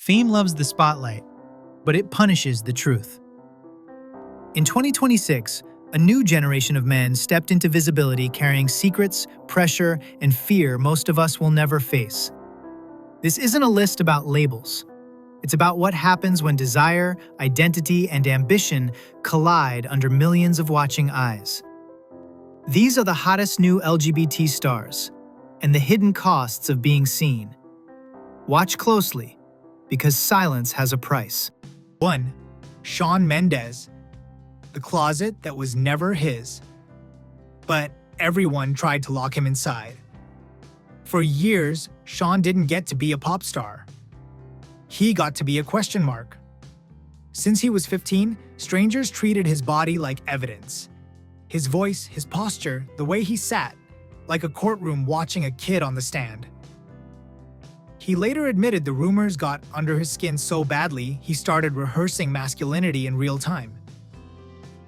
Fame loves the spotlight, but it punishes the truth. In 2026, a new generation of men stepped into visibility carrying secrets, pressure, and fear most of us will never face. This isn't a list about labels. It's about what happens when desire, identity, and ambition collide under millions of watching eyes. These are the hottest new LGBT stars, and the hidden costs of being seen. Watch closely, because silence has a price. 1. Shawn Mendes. The closet that was never his. But everyone tried to lock him inside. For years, Shawn didn't get to be a pop star. He got to be a question mark. Since he was 15, strangers treated his body like evidence. His voice, his posture, the way he sat, like a courtroom watching a kid on the stand. He later admitted the rumors got under his skin so badly, he started rehearsing masculinity in real time.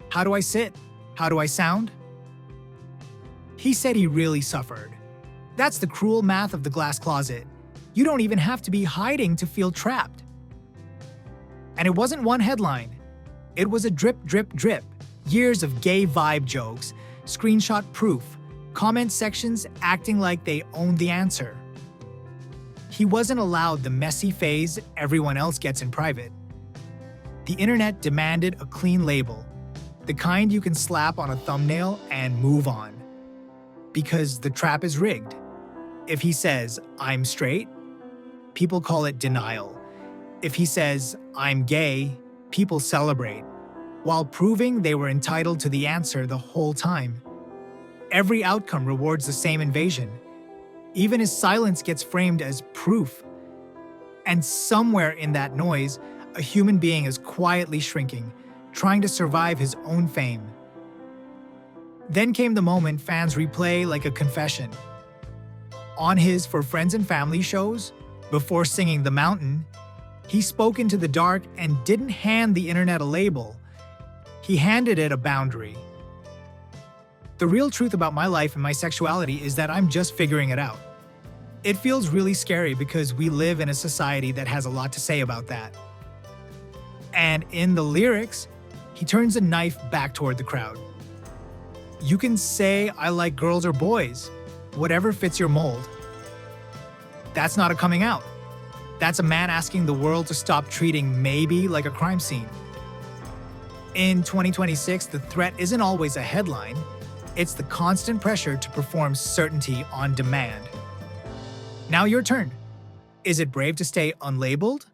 How do I sit? How do I sound? He said he really suffered. That's the cruel math of the glass closet. You don't even have to be hiding to feel trapped. And it wasn't one headline. It was a drip, drip, drip. Years of gay vibe jokes, screenshot proof, comment sections acting like they owned the answer. He wasn't allowed the messy phase everyone else gets in private. The internet demanded a clean label, the kind you can slap on a thumbnail and move on. Because the trap is rigged. If he says, "I'm straight," people call it denial. If he says, "I'm gay," people celebrate, while proving they were entitled to the answer the whole time. Every outcome rewards the same invasion. Even his silence gets framed as proof. And somewhere in that noise, a human being is quietly shrinking, trying to survive his own fame. Then came the moment fans replay like a confession. On his For Friends and Family shows, before singing The Mountain, he spoke into the dark and didn't hand the internet a label. He handed it a boundary. The real truth about my life and my sexuality is that I'm just figuring it out. It feels really scary because we live in a society that has a lot to say about that. And in the lyrics, he turns a knife back toward the crowd. You can say, "I like girls or boys," whatever fits your mold. That's not a coming out. That's a man asking the world to stop treating maybe like a crime scene. In 2026, the threat isn't always a headline. It's the constant pressure to perform certainty on demand. Now your turn. Is it brave to stay unlabeled?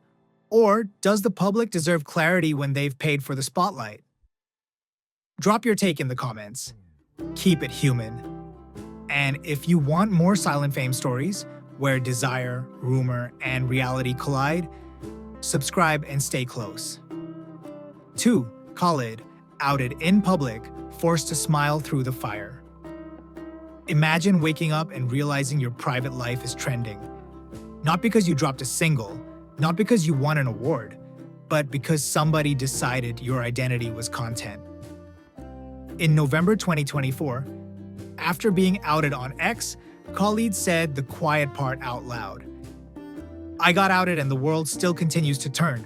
Or does the public deserve clarity when they've paid for the spotlight? Drop your take in the comments. Keep it human. And if you want more Silent Fame stories, where desire, rumor, and reality collide, subscribe and stay close. 2. Khalid, outed in public, forced to smile through the fire. Imagine waking up and realizing your private life is trending. Not because you dropped a single, not because you won an award, but because somebody decided your identity was content. In November 2024, after being outed on X, Khalid said the quiet part out loud. "I got outed and the world still continues to turn."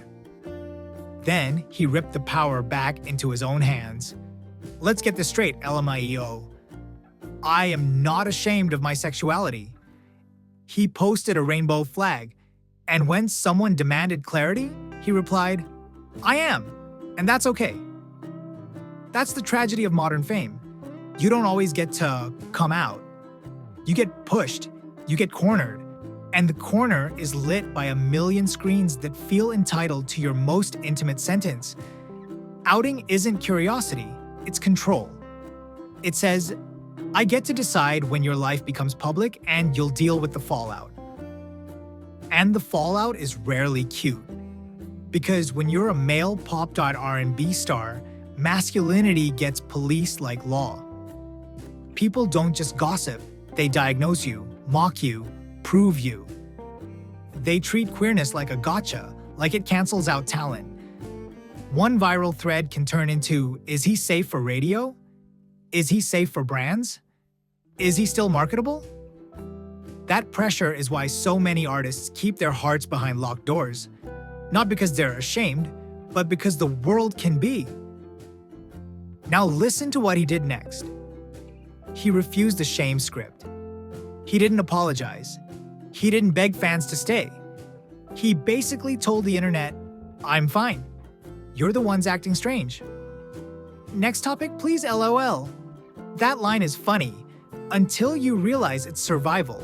Then he ripped the power back into his own hands. Let's get this straight, LMIEO. I am not ashamed of my sexuality. He posted a rainbow flag, and when someone demanded clarity, he replied, "I am, and that's okay." That's the tragedy of modern fame. You don't always get to come out. You get pushed, you get cornered, and the corner is lit by a million screens that feel entitled to your most intimate sentence. Outing isn't curiosity, it's control. It says, I get to decide when your life becomes public and you'll deal with the fallout. And the fallout is rarely cute. Because when you're a male pop R&B star, masculinity gets policed like law. People don't just gossip, they diagnose you, mock you, prove you. They treat queerness like a gotcha, like it cancels out talent. One viral thread can turn into, is he safe for radio? Is he safe for brands? Is he still marketable? That pressure is why so many artists keep their hearts behind locked doors. Not because they're ashamed, but because the world can be. Now listen to what he did next. He refused the shame script. He didn't apologize. He didn't beg fans to stay. He basically told the internet, "I'm fine. You're the ones acting strange." Next topic, please, LOL. That line is funny until you realize it's survival.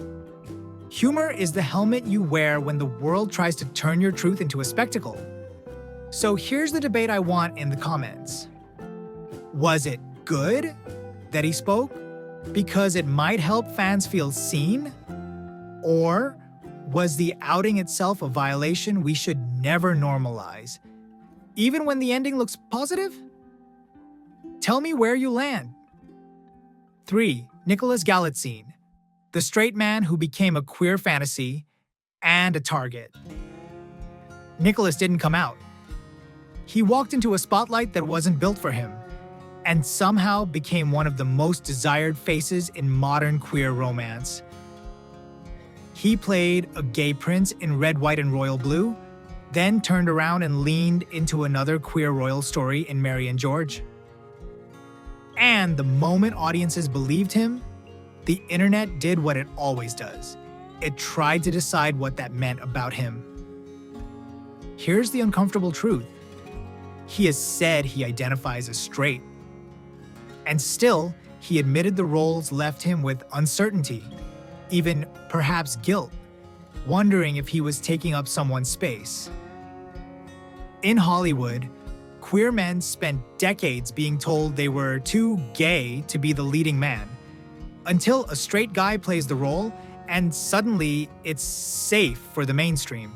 Humor is the helmet you wear when the world tries to turn your truth into a spectacle. So here's the debate I want in the comments. Was it good that he spoke because it might help fans feel seen? Or was the outing itself a violation we should never normalize, even when the ending looks positive? Tell me where you land. 3. Nicholas Galitzine, the straight man who became a queer fantasy and a target. Nicholas didn't come out. He walked into a spotlight that wasn't built for him, and somehow became one of the most desired faces in modern queer romance. He played a gay prince in Red, White, and Royal Blue, then turned around and leaned into another queer royal story in Mary and George. And the moment audiences believed him, the internet did what it always does. It tried to decide what that meant about him. Here's the uncomfortable truth. He has said he identifies as straight. And still, he admitted the roles left him with uncertainty, even perhaps guilt, wondering if he was taking up someone's space. In Hollywood, queer men spent decades being told they were too gay to be the leading man, until a straight guy plays the role and suddenly it's safe for the mainstream.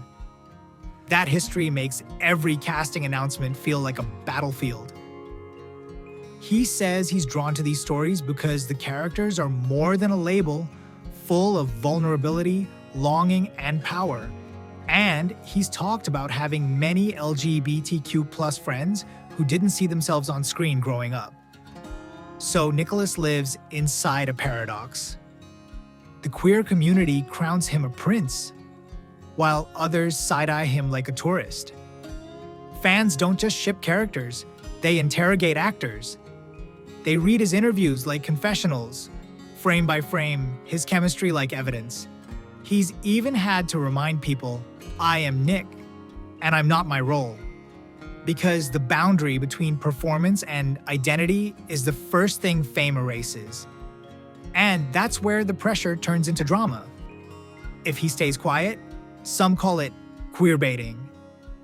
That history makes every casting announcement feel like a battlefield. He says he's drawn to these stories because the characters are more than a label, full of vulnerability, longing, and power. And he's talked about having many LGBTQ+ friends who didn't see themselves on screen growing up. So Nicholas lives inside a paradox. The queer community crowns him a prince, while others side-eye him like a tourist. Fans don't just ship characters, they interrogate actors. They read his interviews like confessionals, frame by frame, his chemistry like evidence. He's even had to remind people, "I am Nick, and I'm not my role." Because the boundary between performance and identity is the first thing fame erases. And that's where the pressure turns into drama. If he stays quiet, some call it queerbaiting.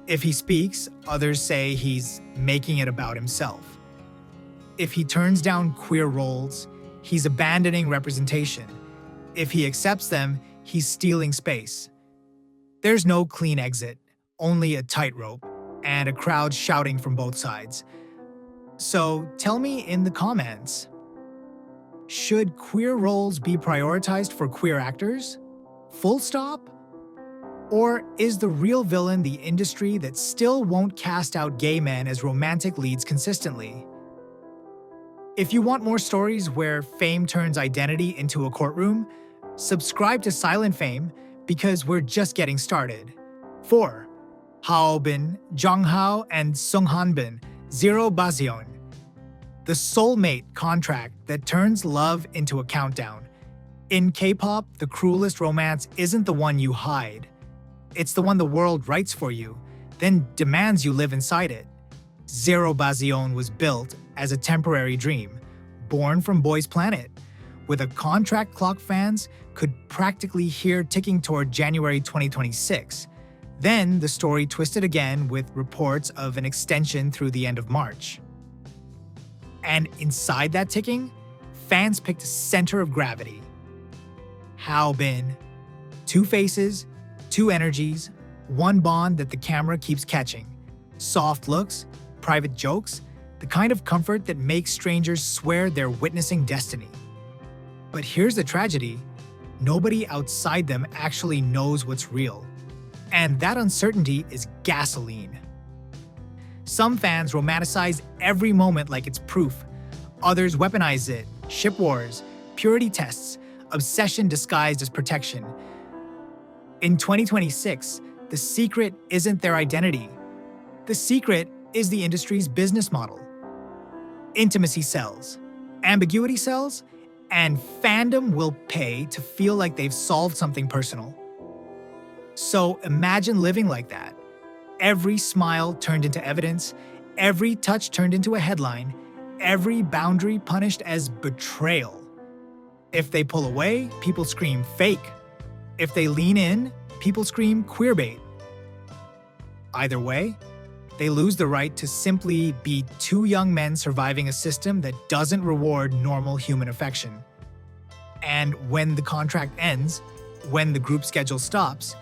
If he speaks, others say he's making it about himself. If he turns down queer roles, he's abandoning representation. If he accepts them, he's stealing space. There's no clean exit, only a tightrope, and a crowd shouting from both sides. So tell me in the comments, should queer roles be prioritized for queer actors? Full stop? Or is the real villain the industry that still won't cast out gay men as romantic leads consistently? If you want more stories where fame turns identity into a courtroom, subscribe to silentfame because we're just getting started. 4. Hao Bin, Jung Hao, and Sung Han Bin, Zero Basion. The soulmate contract that turns love into a countdown. In K-pop, the cruelest romance isn't the one you hide. It's the one the world writes for you, then demands you live inside it. Zero Basion was built as a temporary dream, born from Boys Planet, with a contract clock fans could practically hear ticking toward January 2026. Then the story twisted again with reports of an extension through the end of March. And inside that ticking, fans picked a center of gravity. Hao Bin. 2 faces, 2 energies, 1 bond that the camera keeps catching. Soft looks, private jokes, the kind of comfort that makes strangers swear they're witnessing destiny. But here's the tragedy. Nobody outside them actually knows what's real. And that uncertainty is gasoline. Some fans romanticize every moment like it's proof. Others weaponize it, ship wars, purity tests, obsession disguised as protection. In 2026, The secret isn't their identity. The secret is the industry's business model. Intimacy sells, ambiguity sells, and fandom will pay to feel like they've solved something personal. So imagine living like that. Every smile turned into evidence, every touch turned into a headline, every boundary punished as betrayal. If they pull away, people scream fake. If they lean in, people scream queerbait. Either way, they lose the right to simply be two young men surviving a system that doesn't reward normal human affection. And when the contract ends, when the group schedule stops,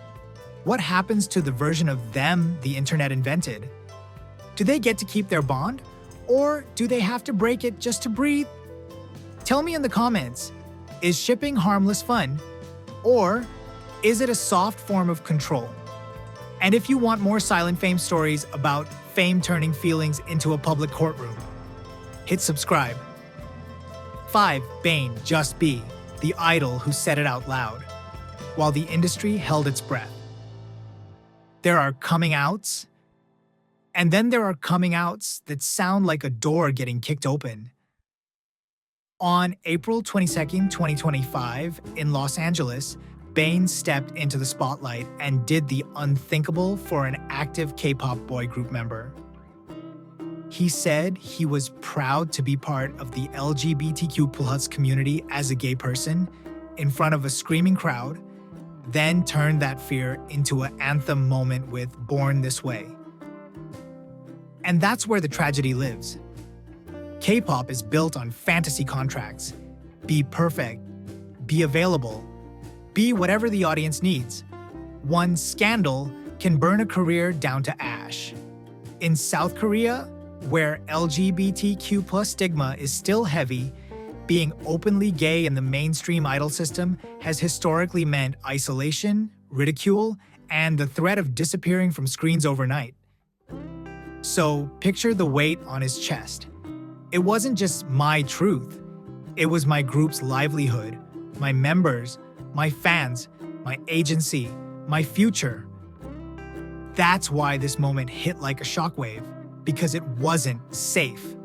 what happens to the version of them the internet invented? Do they get to keep their bond? Or do they have to break it just to breathe? Tell me in the comments, is shipping harmless fun? Or is it a soft form of control? And if you want more Silent Fame stories about fame turning feelings into a public courtroom, hit subscribe. 5. Bane, just be, the idol who said it out loud, while the industry held its breath. There are coming outs, and then there are coming outs that sound like a door getting kicked open. On April 22, 2025, in Los Angeles, Bane stepped into the spotlight and did the unthinkable for an active K-pop boy group member. He said he was proud to be part of the LGBTQ+ community as a gay person in front of a screaming crowd, then turned that fear into an anthem moment with Born This Way. And that's where the tragedy lives. K-pop is built on fantasy contracts. Be perfect, be available, be whatever the audience needs. One scandal can burn a career down to ash. In South Korea, where LGBTQ+ stigma is still heavy, being openly gay in the mainstream idol system has historically meant isolation, ridicule, and the threat of disappearing from screens overnight. So picture the weight on his chest. It wasn't just my truth. It was my group's livelihood, my members, my fans, my agency, my future. That's why this moment hit like a shockwave, because it wasn't safe.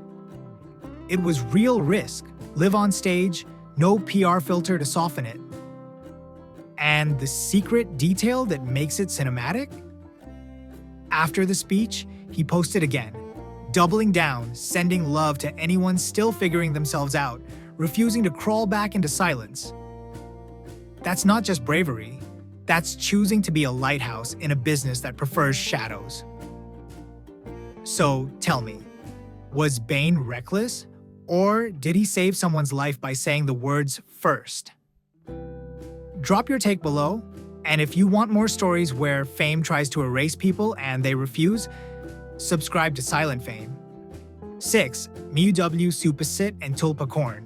It was real risk, live on stage, no PR filter to soften it. And the secret detail that makes it cinematic? After the speech, he posted again, doubling down, sending love to anyone still figuring themselves out, refusing to crawl back into silence. That's not just bravery, that's choosing to be a lighthouse in a business that prefers shadows. So tell me, was Bane reckless? Or did he save someone's life by saying the words first? Drop your take below, and if you want more stories where fame tries to erase people and they refuse, subscribe to Silent Fame. 6. MUW Supasit and Tulpacorn.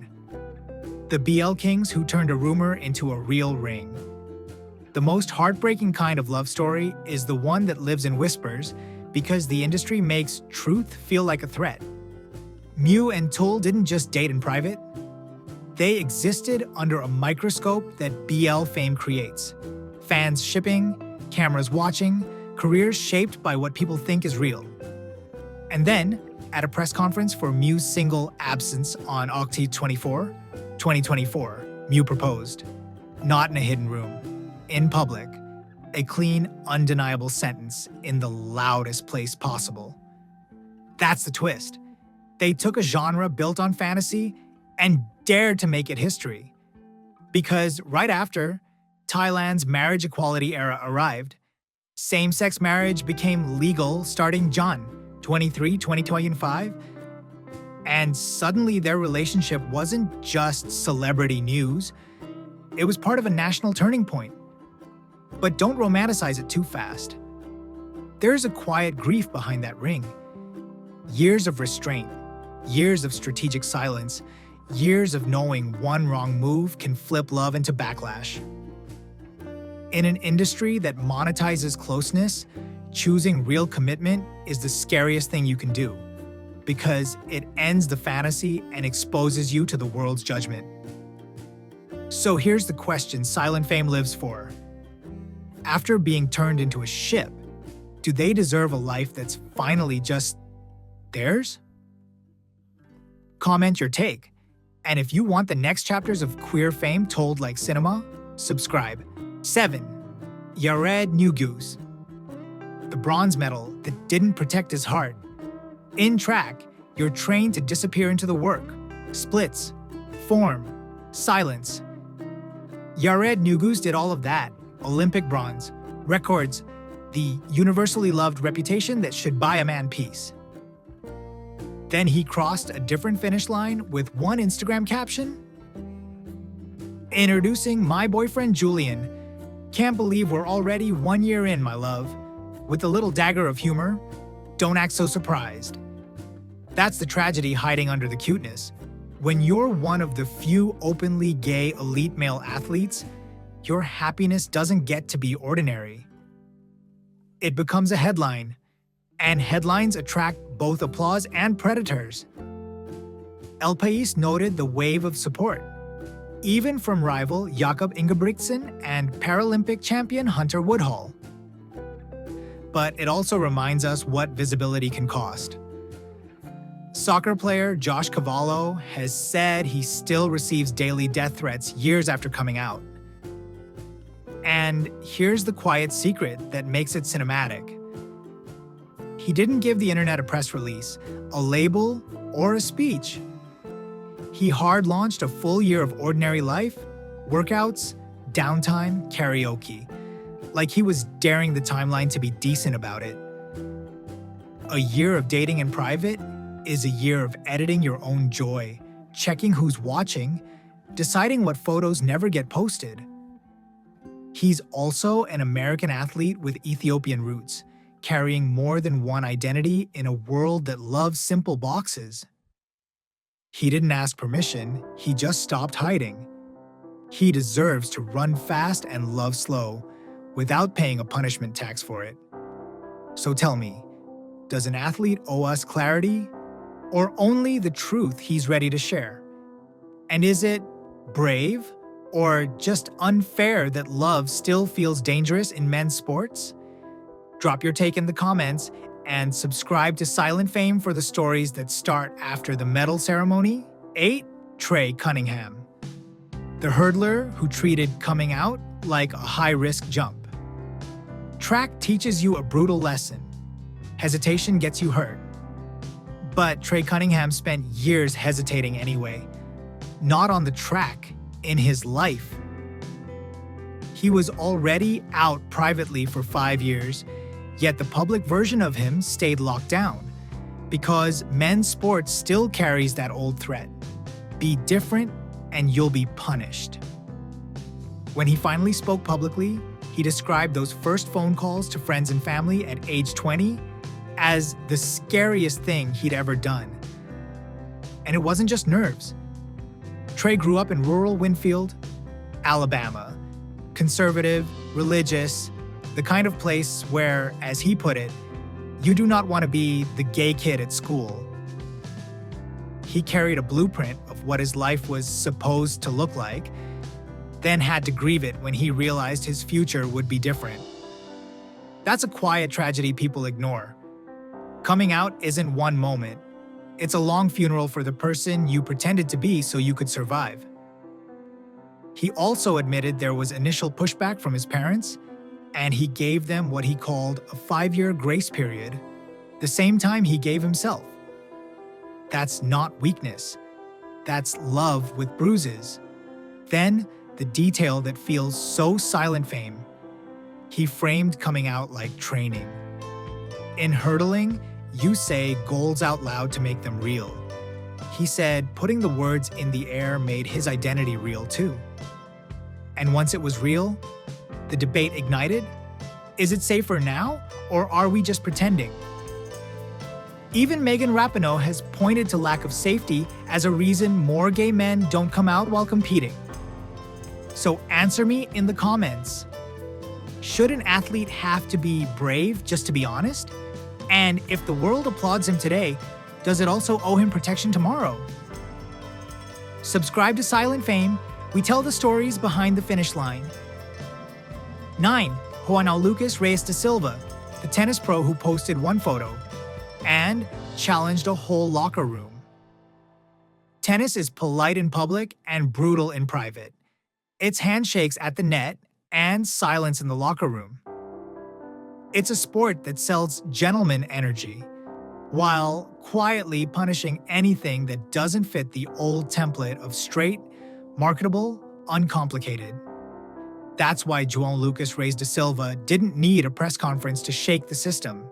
The BL Kings who turned a rumor into a real ring. The most heartbreaking kind of love story is the one that lives in whispers because the industry makes truth feel like a threat. Mew and Tul didn't just date in private. They existed under a microscope that BL fame creates. Fans shipping, cameras watching, careers shaped by what people think is real. And then, at a press conference for Mew's single Absence on October 24, 2024, Mew proposed. Not in a hidden room, in public. A clean, undeniable sentence in the loudest place possible. That's the twist. They took a genre built on fantasy and dared to make it history. Because right after, Thailand's marriage equality era arrived. Same-sex marriage became legal starting Jan 23, 2025. And suddenly their relationship wasn't just celebrity news. It was part of a national turning point. But don't romanticize it too fast. There's a quiet grief behind that ring. Years of restraint, years of strategic silence, years of knowing one wrong move can flip love into backlash. In an industry that monetizes closeness, choosing real commitment is the scariest thing you can do, because it ends the fantasy and exposes you to the world's judgment. So here's the question Silent Fame lives for. After being turned into a ship, do they deserve a life that's finally just theirs? Comment your take. And if you want the next chapters of queer fame told like cinema, subscribe. 7. Yared Nuguse. The bronze medal that didn't protect his heart. In track, you're trained to disappear into the work. Splits, form, silence. Yared Nuguse did all of that. Olympic bronze, records, the universally loved reputation that should buy a man peace. Then he crossed a different finish line with one Instagram caption. Introducing my boyfriend Julian. Can't believe we're already 1 year in, my love. With a little dagger of humor, don't act so surprised. That's the tragedy hiding under the cuteness. When you're one of the few openly gay elite male athletes, your happiness doesn't get to be ordinary. It becomes a headline, and headlines attract both applause and predators. El País noted the wave of support, even from rival Jakob Ingebrigtsen and Paralympic champion Hunter Woodhall. But it also reminds us what visibility can cost. Soccer player Josh Cavallo has said he still receives daily death threats years after coming out. And here's the quiet secret that makes it cinematic. He didn't give the internet a press release, a label, or a speech. He hard-launched a full year of ordinary life, workouts, downtime, karaoke, like he was daring the timeline to be decent about it. A year of dating in private is a year of editing your own joy, checking who's watching, deciding what photos never get posted. He's also an American athlete with Ethiopian roots, carrying more than one identity in a world that loves simple boxes. He didn't ask permission, he just stopped hiding. He deserves to run fast and love slow, without paying a punishment tax for it. So tell me, does an athlete owe us clarity, or only the truth he's ready to share? And is it brave, or just unfair that love still feels dangerous in men's sports? Drop your take in the comments and subscribe to Silent Fame for the stories that start after the medal ceremony. 8. Trey Cunningham. The hurdler who treated coming out like a high-risk jump. Track teaches you a brutal lesson. Hesitation gets you hurt. But Trey Cunningham spent years hesitating anyway. Not on the track, in his life. He was already out privately for 5 years, yet the public version of him stayed locked down, because men's sports still carries that old threat. Be different and you'll be punished. When he finally spoke publicly, he described those first phone calls to friends and family at age 20 as the scariest thing he'd ever done. And it wasn't just nerves. Trey grew up in rural Winfield, Alabama. Conservative, religious, the kind of place where, as he put it, you do not want to be the gay kid at school. He carried a blueprint of what his life was supposed to look like, then had to grieve it when he realized his future would be different. That's a quiet tragedy people ignore. Coming out isn't one moment. It's a long funeral for the person you pretended to be so you could survive. He also admitted there was initial pushback from his parents, and he gave them what he called a 5-year grace period, the same time he gave himself. That's not weakness. That's love with bruises. Then, the detail that feels so silent fame. He framed coming out like training. In hurdling, you say goals out loud to make them real. He said putting the words in the air made his identity real too. And once it was real, the debate ignited. Is it safer now, or are we just pretending? Even Megan Rapinoe has pointed to lack of safety as a reason more gay men don't come out while competing. So answer me in the comments. Should an athlete have to be brave just to be honest? And if the world applauds him today, does it also owe him protection tomorrow? Subscribe to Silent Fame. We tell the stories behind the finish line. 9. João Lucas Reis da Silva, the tennis pro who posted one photo and challenged a whole locker room. Tennis is polite in public and brutal in private. It's handshakes at the net and silence in the locker room. It's a sport that sells gentleman energy, while quietly punishing anything that doesn't fit the old template of straight, marketable, uncomplicated. That's why João Lucas Reis da Silva didn't need a press conference to shake the system.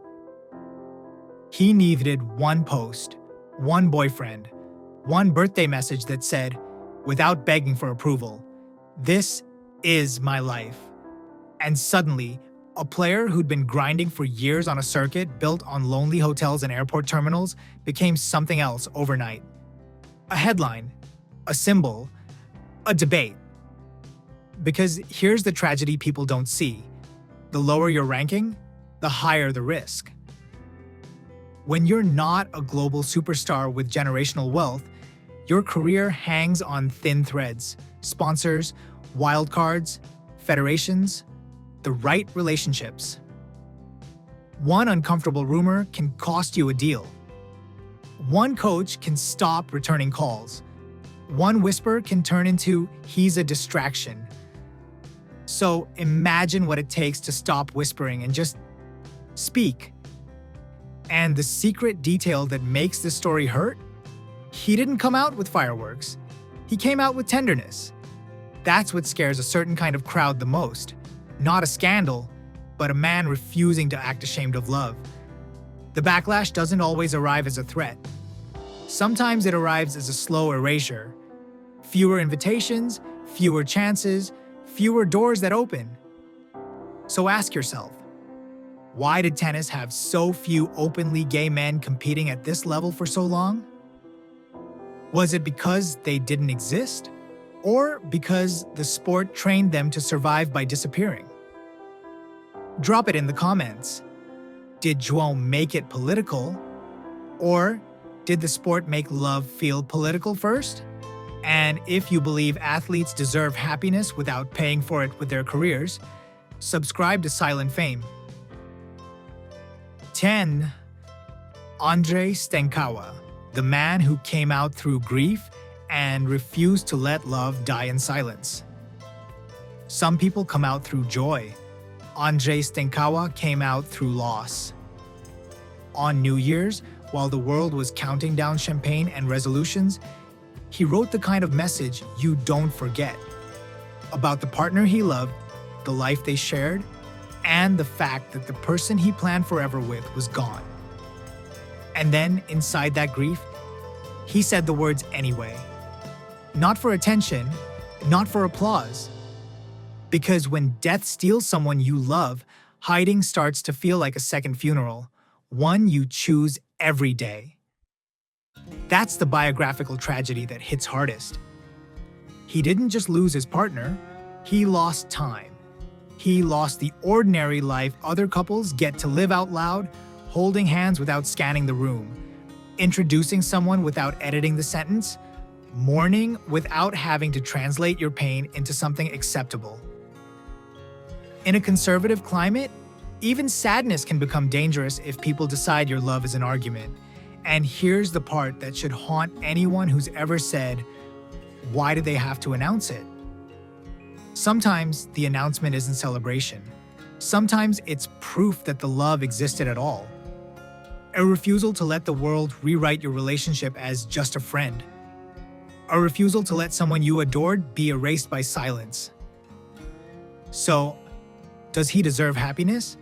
He needed one post, one boyfriend, one birthday message that said, without begging for approval, "This is my life." And suddenly, a player who'd been grinding for years on a circuit built on lonely hotels and airport terminals became something else overnight. A headline, a symbol, a debate. Because here's the tragedy people don't see. The lower your ranking, the higher the risk. When you're not a global superstar with generational wealth, your career hangs on thin threads: sponsors, wildcards, federations, the right relationships. One uncomfortable rumor can cost you a deal. One coach can stop returning calls. One whisper can turn into, "He's a distraction." So imagine what it takes to stop whispering and just speak. And the secret detail that makes this story hurt? He didn't come out with fireworks. He came out with tenderness. That's what scares a certain kind of crowd the most. Not a scandal, but a man refusing to act ashamed of love. The backlash doesn't always arrive as a threat. Sometimes it arrives as a slow erasure. Fewer invitations, fewer chances, fewer doors that open. So ask yourself, why did tennis have so few openly gay men competing at this level for so long? Was it because they didn't exist? Or because the sport trained them to survive by disappearing? Drop it in the comments. Did João make it political? Or did the sport make love feel political first? And if you believe athletes deserve happiness without paying for it with their careers, subscribe to Silent Fame. 10. Andrzej Stankowa, the man who came out through grief and refused to let love die in silence. Some people come out through joy. Andrzej Stankowa came out through loss. On New Year's, while the world was counting down champagne and resolutions, he wrote the kind of message you don't forget about the partner he loved, the life they shared, and the fact that the person he planned forever with was gone. And then, inside that grief, he said the words anyway. Not for attention, not for applause. Because when death steals someone you love, hiding starts to feel like a second funeral, one you choose every day. That's the biographical tragedy that hits hardest. He didn't just lose his partner, he lost time. He lost the ordinary life other couples get to live out loud, holding hands without scanning the room, introducing someone without editing the sentence, mourning without having to translate your pain into something acceptable. In a conservative climate, even sadness can become dangerous if people decide your love is an argument. And here's the part that should haunt anyone who's ever said, "Why do they have to announce it?" Sometimes the announcement isn't celebration. Sometimes it's proof that the love existed at all. A refusal to let the world rewrite your relationship as just a friend. A refusal to let someone you adored be erased by silence. So, does he deserve happiness?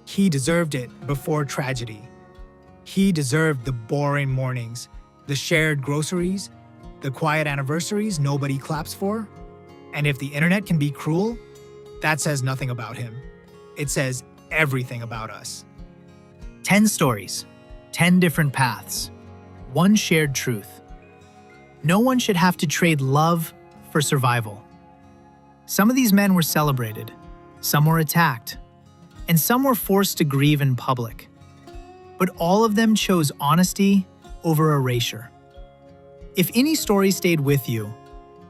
He deserved it before tragedy. He deserved the boring mornings, the shared groceries, the quiet anniversaries nobody claps for. And if the internet can be cruel, that says nothing about him. It says everything about us. 10 stories, 10 different paths, one shared truth. No one should have to trade love for survival. Some of these men were celebrated, some were attacked, and some were forced to grieve in public. But all of them chose honesty over erasure. If any story stayed with you,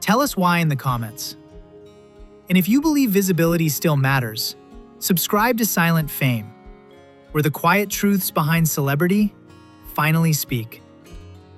tell us why in the comments. And if you believe visibility still matters, Subscribe to Silent Fame, where the quiet truths behind celebrity finally speak.